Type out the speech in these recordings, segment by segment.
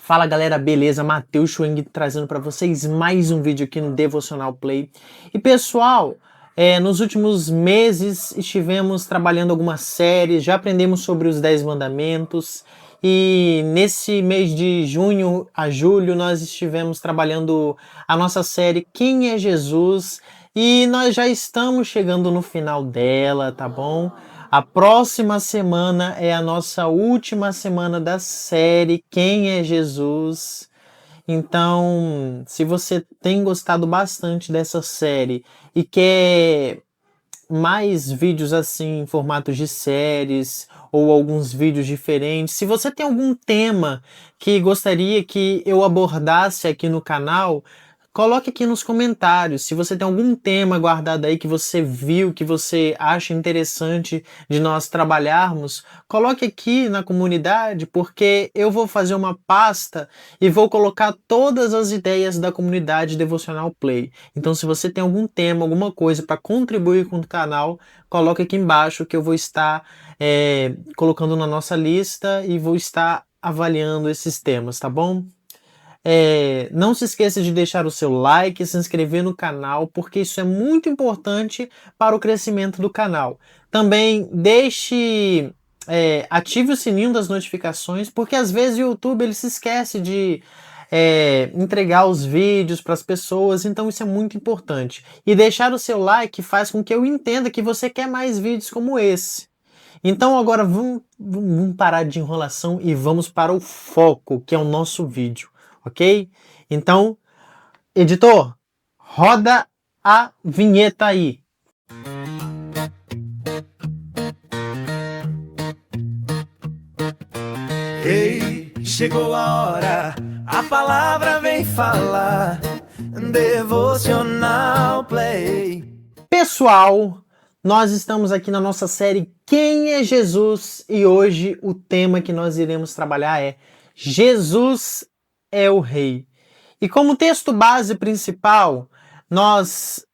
Fala galera, beleza? Matheus Schweng trazendo para vocês mais um vídeo aqui no Devocional Play. E pessoal, nos últimos meses estivemos trabalhando algumas séries, já aprendemos sobre os 10 mandamentos e nesse mês de junho a julho nós estivemos trabalhando a nossa série Quem é Jesus? E nós já estamos chegando no final dela, tá bom? A próxima semana é a nossa última semana da série Quem é Jesus? Então, se você tem gostado bastante dessa série e quer mais vídeos assim em formatos de séries ou alguns vídeos diferentes, se você tem algum tema que gostaria que eu abordasse aqui no canal, coloque aqui nos comentários. Se você tem algum tema guardado aí que você viu, que você acha interessante de nós trabalharmos, coloque aqui na comunidade, porque eu vou fazer uma pasta e vou colocar todas as ideias da comunidade Devocional Play. Então, se você tem algum tema, alguma coisa para contribuir com o canal, coloque aqui embaixo que eu vou estar colocando na nossa lista e vou estar avaliando esses temas, tá bom? Não se esqueça de deixar o seu like, se inscrever no canal, porque isso é muito importante para o crescimento do canal. Também ative o sininho das notificações, porque às vezes o YouTube ele se esquece de entregar os vídeos para as pessoas, então isso é muito importante. E deixar o seu like faz com que eu entenda que você quer mais vídeos como esse. Então agora vamos parar de enrolação e vamos para o foco, que é o nosso vídeo, ok? Então, editor, roda a vinheta aí. Ei, chegou a hora, a palavra vem falar, Devocional Play. Pessoal, nós estamos aqui na nossa série Quem é Jesus? E hoje o tema que nós iremos trabalhar é Jesus é o Rei. E como texto base principal, nós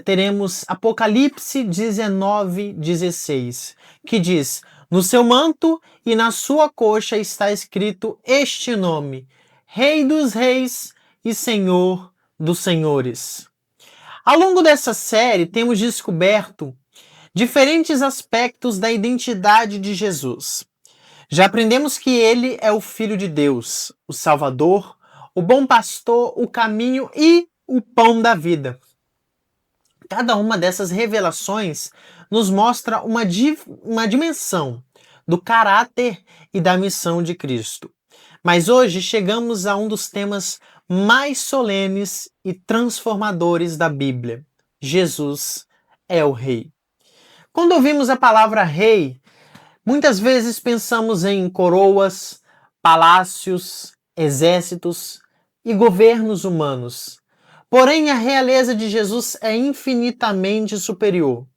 teremos Apocalipse 19:16, que diz: no seu manto e na sua coxa está escrito este nome: Rei dos Reis e Senhor dos Senhores. Ao longo dessa série, temos descoberto diferentes aspectos da identidade de Jesus. Já aprendemos que ele é o Filho de Deus, o Salvador, o bom pastor, o caminho e o pão da vida. Cada uma dessas revelações nos mostra uma dimensão do caráter e da missão de Cristo. Mas hoje chegamos a um dos temas mais solenes e transformadores da Bíblia. Jesus é o Rei. Quando ouvimos a palavra Rei, muitas vezes pensamos em coroas, palácios, exércitos e governos humanos. Porém, a realeza de Jesus é infinitamente superior.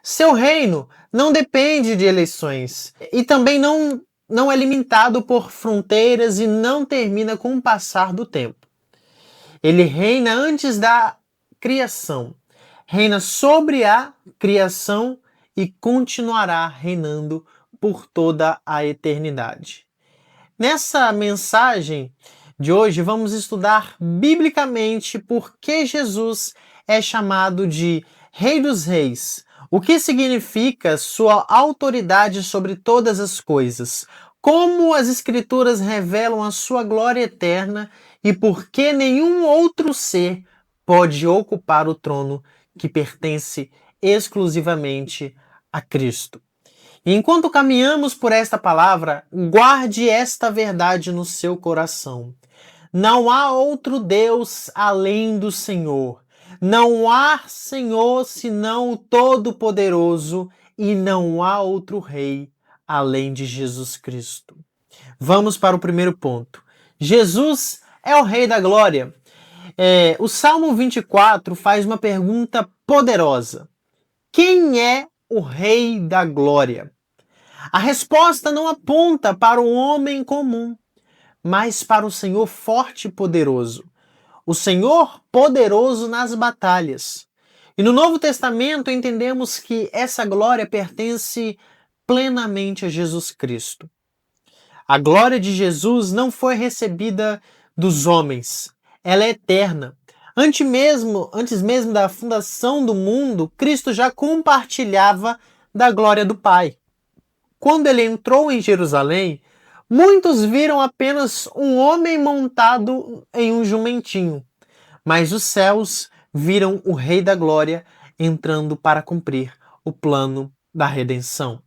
Seu reino não depende de eleições e também não é limitado por fronteiras e não termina com o passar do tempo. Ele reina antes da criação, reina sobre a criação e continuará reinando por toda a eternidade. Nessa mensagem de hoje, vamos estudar biblicamente por que Jesus é chamado de Rei dos Reis, o que significa sua autoridade sobre todas as coisas, como as Escrituras revelam a sua glória eterna e por que nenhum outro ser pode ocupar o trono que pertence exclusivamente a Cristo. E enquanto caminhamos por esta palavra, guarde esta verdade no seu coração. Não há outro Deus além do Senhor. Não há Senhor senão o Todo-Poderoso e não há outro Rei além de Jesus Cristo. Vamos para o primeiro ponto. Jesus é o Rei da Glória. O Salmo 24 faz uma pergunta poderosa. Quem é o Rei da Glória? A resposta não aponta para o homem comum, mas para o Senhor forte e poderoso. O Senhor poderoso nas batalhas. E no Novo Testamento entendemos que essa glória pertence plenamente a Jesus Cristo. A glória de Jesus não foi recebida dos homens, ela é eterna. Antes mesmo da fundação do mundo, Cristo já compartilhava da glória do Pai. Quando ele entrou em Jerusalém, muitos viram apenas um homem montado em um jumentinho, mas os céus viram o Rei da Glória entrando para cumprir o plano da redenção.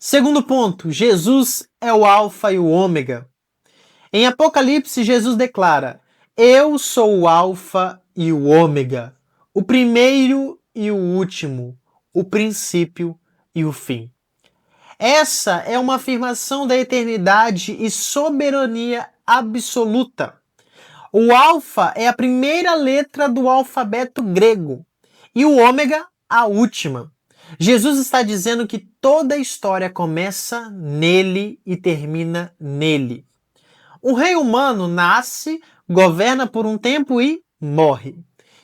Segundo ponto, Jesus é o Alfa e o Ômega. Em Apocalipse, Jesus declara: Eu sou o Alfa e o Ômega, o primeiro e o último, o princípio e o fim. Essa é uma afirmação da eternidade e soberania absoluta. O Alfa é a primeira letra do alfabeto grego e o Ômega a última. Jesus está dizendo que toda a história começa nele e termina nele. O rei humano nasce, governa por um tempo e morre.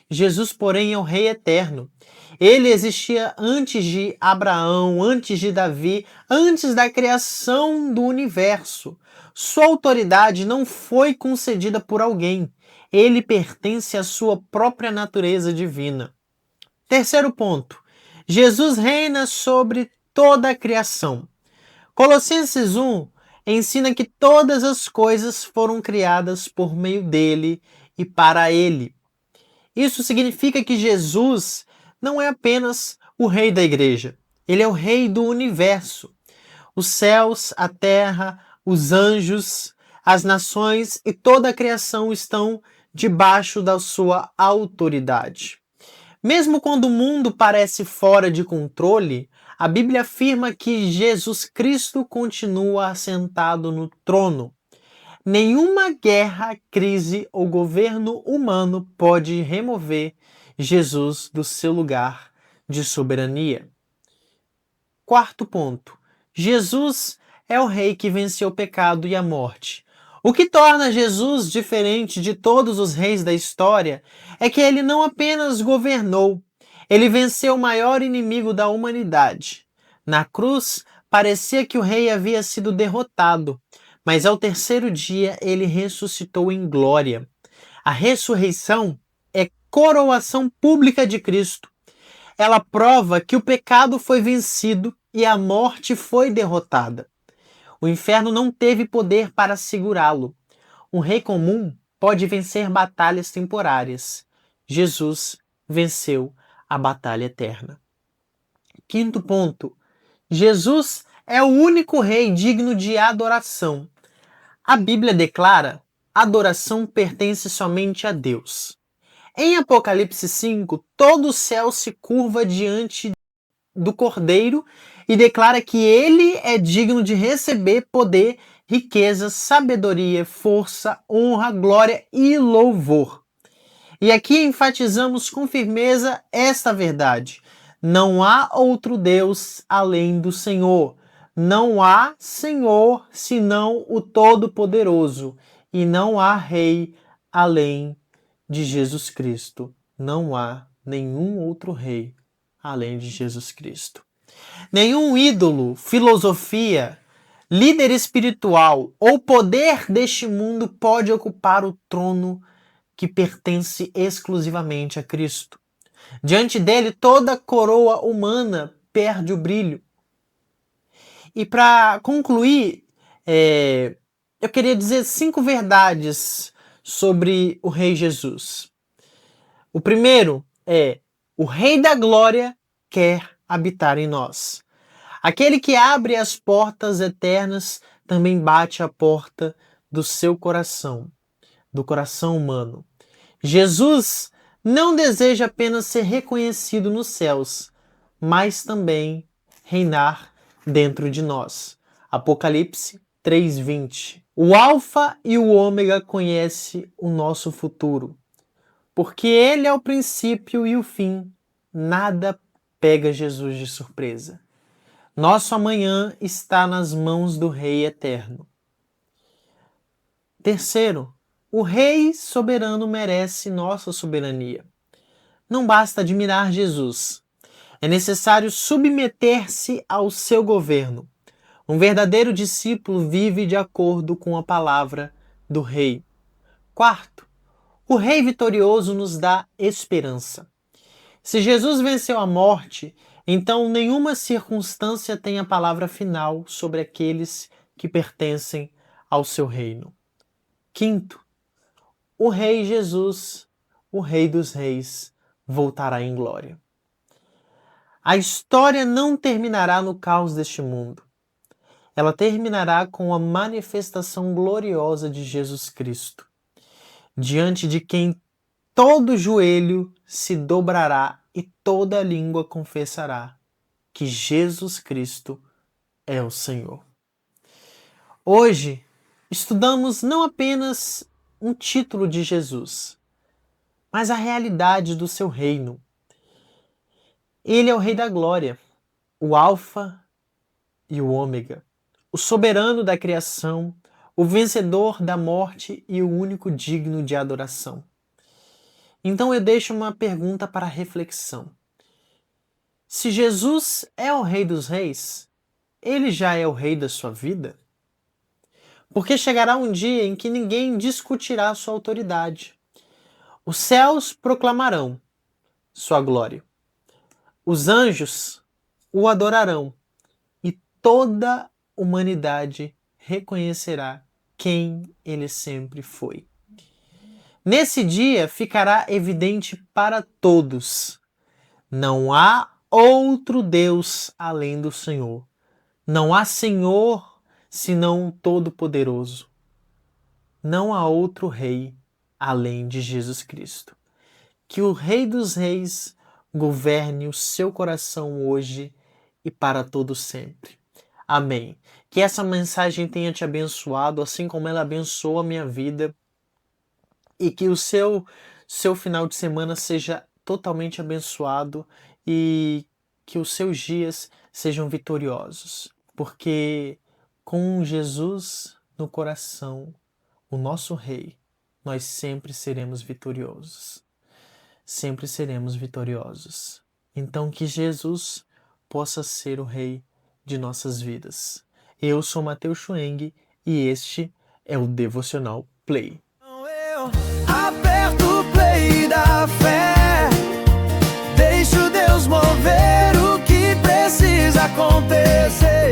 Jesus, porém, é o rei eterno. Ele existia antes de Abraão, antes de Davi, antes da criação do universo. Sua autoridade não foi concedida por alguém. Ele pertence à sua própria natureza divina. Terceiro ponto. Jesus reina sobre toda a criação. Colossenses 1 ensina que todas as coisas foram criadas por meio dele e para ele. Isso significa que Jesus não é apenas o rei da igreja, ele é o rei do universo. Os céus, a terra, os anjos, as nações e toda a criação estão debaixo da sua autoridade. Mesmo quando o mundo parece fora de controle, a Bíblia afirma que Jesus Cristo continua assentado no trono. Nenhuma guerra, crise ou governo humano pode remover Jesus do seu lugar de soberania. Quarto ponto. Jesus é o rei que venceu o pecado e a morte. O que torna Jesus diferente de todos os reis da história é que ele não apenas governou, ele venceu o maior inimigo da humanidade. Na cruz, parecia que o rei havia sido derrotado, mas ao terceiro dia ele ressuscitou em glória. A ressurreição é coroação pública de Cristo. Ela prova que o pecado foi vencido e a morte foi derrotada. O inferno não teve poder para segurá-lo. Um rei comum pode vencer batalhas temporárias. Jesus venceu a batalha eterna. Quinto ponto. Jesus é o único rei digno de adoração. A Bíblia declara: adoração pertence somente a Deus. Em Apocalipse 5, todo o céu se curva diante do Cordeiro e declara que ele é digno de receber poder, riqueza, sabedoria, força, honra, glória e louvor. E aqui enfatizamos com firmeza esta verdade: não há outro Deus além do Senhor. Não há Senhor senão o Todo-Poderoso, e não há Rei além de Jesus Cristo. Não há nenhum outro Rei além de Jesus Cristo. Nenhum ídolo, filosofia, líder espiritual ou poder deste mundo pode ocupar o trono que pertence exclusivamente a Cristo. Diante dele, toda coroa humana perde o brilho. E para concluir, eu queria dizer 5 verdades sobre o Rei Jesus. O primeiro é: o Rei da Glória quer habitar em nós. Aquele que abre as portas eternas também bate a porta do seu coração, do coração humano. Jesus não deseja apenas ser reconhecido nos céus, mas também reinar dentro de nós. Apocalipse 3:20. O Alfa e o Ômega conhece o nosso futuro, porque ele é o princípio e o fim. Nada pega Jesus de surpresa. Nosso amanhã está nas mãos do Rei Eterno. Terceiro, o Rei soberano merece nossa soberania. Não basta admirar Jesus. É necessário submeter-se ao seu governo. Um verdadeiro discípulo vive de acordo com a palavra do Rei. Quarto, o Rei vitorioso nos dá esperança. Se Jesus venceu a morte, então nenhuma circunstância tem a palavra final sobre aqueles que pertencem ao seu reino. Quinto, o Rei Jesus, o Rei dos Reis, voltará em glória. A história não terminará no caos deste mundo. Ela terminará com a manifestação gloriosa de Jesus Cristo, diante de quem todo joelho se dobrará e toda língua confessará que Jesus Cristo é o Senhor. Hoje, estudamos não apenas um título de Jesus, mas a realidade do seu reino. Ele é o Rei da Glória, o Alfa e o Ômega, o soberano da criação, o vencedor da morte e o único digno de adoração. Então eu deixo uma pergunta para reflexão. Se Jesus é o Rei dos Reis, ele já é o Rei da sua vida? Porque chegará um dia em que ninguém discutirá sua autoridade. Os céus proclamarão sua glória. Os anjos o adorarão e toda a humanidade reconhecerá quem ele sempre foi. Nesse dia ficará evidente para todos: não há outro Deus além do Senhor. Não há Senhor senão o Todo-Poderoso. Não há outro Rei além de Jesus Cristo. Que o Rei dos Reis governe o seu coração hoje e para todo sempre. Amém. Que essa mensagem tenha te abençoado, assim como ela abençoou a minha vida, e que o seu final de semana seja totalmente abençoado e que os seus dias sejam vitoriosos, porque com Jesus no coração, o nosso Rei, nós sempre seremos vitoriosos. Sempre seremos vitoriosos. Então que Jesus possa ser o Rei de nossas vidas. Eu sou Matheus Schwenk e este é o Devocional Play. Eu aperto o play da fé, deixo Deus mover o que precisa acontecer.